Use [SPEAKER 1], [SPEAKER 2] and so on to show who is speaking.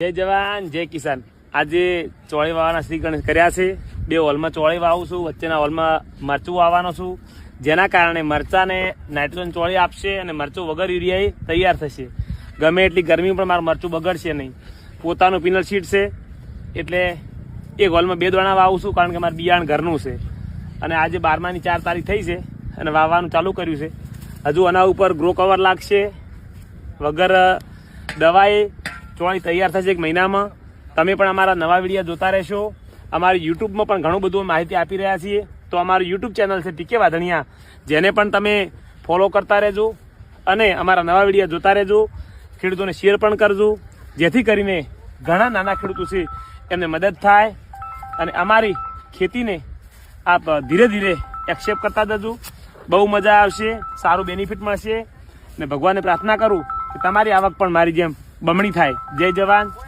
[SPEAKER 1] જય જવાન જય કિસાન। આજે ચોળી વાવવાના શ્રી ગણેશ કર્યા છે। બે હોલમાં ચોળી વાવું છું, વચ્ચેના હોલમાં મરચું વાવવાનો છું, જેના કારણે મરચાને નાઇટ્રોજન ચોળી આપશે અને મરચું વગર યુરિયાએ તૈયાર થશે। ગમે એટલી ગરમી પણ મારું મરચું બગડશે નહીં। પોતાનું પિનલ શીટ છે એટલે એક હોલમાં 2 દાણા વાવું છું, કારણ કે મારું બિયાણ ઘરનું છે અને આજે 12માની 4 તારીખ થઈ છે અને વાવવાનું ચાલુ કર્યું છે। હજુ આના ઉપર ગ્રો કવર લાગશે, વગર દવાએ ચોળી તૈયાર થશે 1 મહિનામાં। તમે પણ અમારા નવા વિડીયો જોતા રહેશો। અમારી યુટ્યુબમાં પણ ઘણું બધું માહિતી આપી રહ્યા છીએ, તો અમારું યુટ્યુબ ચેનલ છે ટીકે વાધણિયા, જેને પણ તમે ફોલો કરતા રહેજો અને અમારા નવા વિડીયો જોતા રહેજો। ખેડૂતોને શેર પણ કરજો, જેથી કરીને ઘણા નાના ખેડૂતો છે એમને મદદ થાય અને અમારી ખેતીને આપ ધીરે ધીરે એક્સેપ્ટ કરતા જજો। બહુ મજા આવશે, સારું બેનિફિટ મળશે અને ભગવાનને પ્રાર્થના કરું કે તમારી આવક પણ મારી જેમ બમણી થાય। જય જવાન।